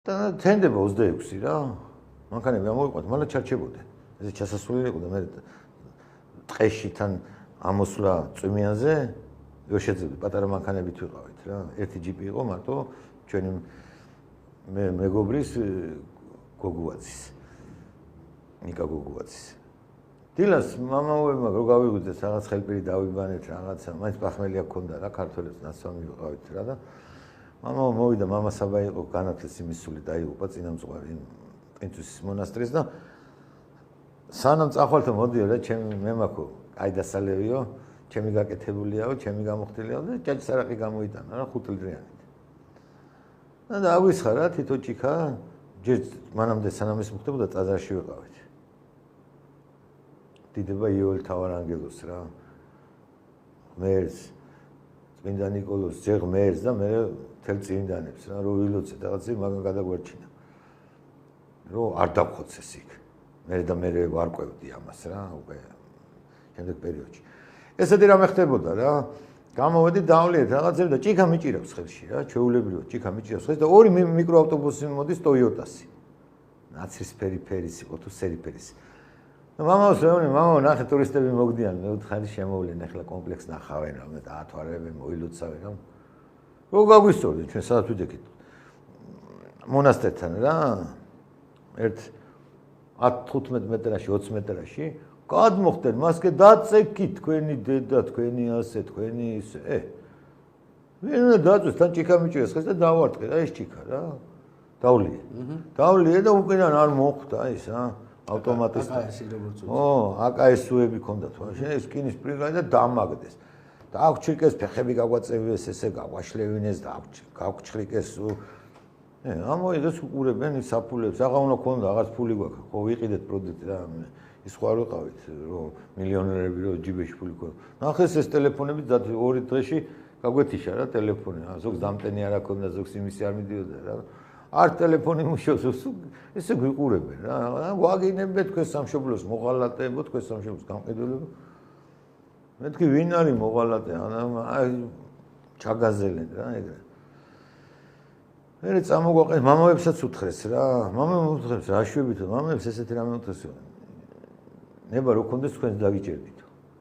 და თენდება 26 რა. მანქანები ამოიყვანთ, მალე ჩარჩებოდნენ. ესე ჩასასვლელი იყო და მე ტყეში თან ამოსვლა წვიმიანზე ვერ შეძლებ პატარა მანქანებით ვიყავით რა. ერთი ჯიპი იყო მარტო ჩვენი მეგობრის გოგუაძის. ნიკა გოგუაძის. დილას მამაოებმა რო გავიგვიძეს რაღაც ხელპირი დავიბანეთ რაღაცა, მაინც პახმელია გქონდა რა, ქართველებს ნაცვამი ვიყავით რა და მამაო მოვიდა, მამასაბა იყო განათლის იმისული დაიღუპა წინამძღვარი პრინცესის მონასტრის და სანამ წახვალთო მოდიო რა, ჩემი მემაქო, აი დასალევიო, ჩემი გაკეთებულიაო, ჩემი გამოხდილიაო და ჭაჭსარაყი გამოიტანა რა 5 ლტრიანით. და დაგვისხა რა თითო ჭიქა, ჯერ მანამდე სანამ ეს მოხდებოდა ტაძარში ვიყავით. დიდება იოელ თავარანგელოს რა. მერს წმინდა ნიკოლოს ძე ღმერთს და მე თელ წმინდანებს რა, რო ვილოცეთ რაღაცე მაგან გადაგვერჩინა. რო არ დავხოცეს იქ. მე ვარკვევდი ამას რა, უკვე შემდეგ პერიოდში. ესეთი რამე ხდებოდა რა. გამოვედი დავლიეთ რაღაცები და ჭიქა მიჭირავს ხელში რა, ჩვეულებრივად ჭიქა მიჭირავს ხელში და ორი მიკროავტობუსი მოდის ტოიოტასი. ნაცრისფერი ფერის იყო თუ სერიფერის. მამაოს ვეუბნე, მამაო, ნახე ტურისტები მოგდიან, მე ვთხარი შემოვლენ, ახლა კომპლექს ნახავენ, რამე დაათვალებენ, მოილოცავენ, რა. რო გაგვისწორდნენ, ჩვენ სადაც ვიდექით. მონასტერთან რა. ერთ 10-15 მეტრაში, 20 მეტრაში გადმოხდნენ, მასკე დაწეკით, თქვენი დედა, თქვენი ასე, თქვენი ისე. ვინ უნდა დაწვეს, თან ჭიქა მიჭირეს ხელს და დავარტყე რა ეს ჭიქა რა. დავლიე. დავლიე და უკიდან არ მოხვდა ის რა. ავტომატისტი. აკაესუები ქონდათ, მაშინ ეს კინის ბრიგადა დამაგდეს. და აღჩრიკეს ფეხები გაგვაწევიეს, ესე გაგვაშლევინეს და გავჩხრიკეს. ამოიღეს უყურებენ ის საფულებს, აღარ უნდა ქონდა, რაღაც ფული გვაქვს, ხო ვიყიდეთ პროდუქტი რა. ის ხო არ ვიყავით, რომ მილიონერები რო ჯიბეში ფული ქონდა. ნახეს ეს ტელეფონები და 2 დღეში გაგვეთიშა რა ტელეფონი. ზოგს დამტენი არ აქონდა, ზოგს იმისი არ მიდიოდა რა. არ ტელეფონი მუშაობს, ესე გვიყურებენ რა. გვაგინებთ თქვენ სამშობლოს მოღალატეებო, თქვენ სამშობლოს გამყიდველებო. მეთქი ვინ არის მოღალატე? აი ჩაგაზელენ რა ეგრე. მე წამოგვაყენე მამაებსაც უთხრეს რა. მამაებსაც უთხრეს, რა შვებითო, მამაებს ესეთი რამე უთხრეს. ნება რო კონდეს თქვენს დაგიჭერდით.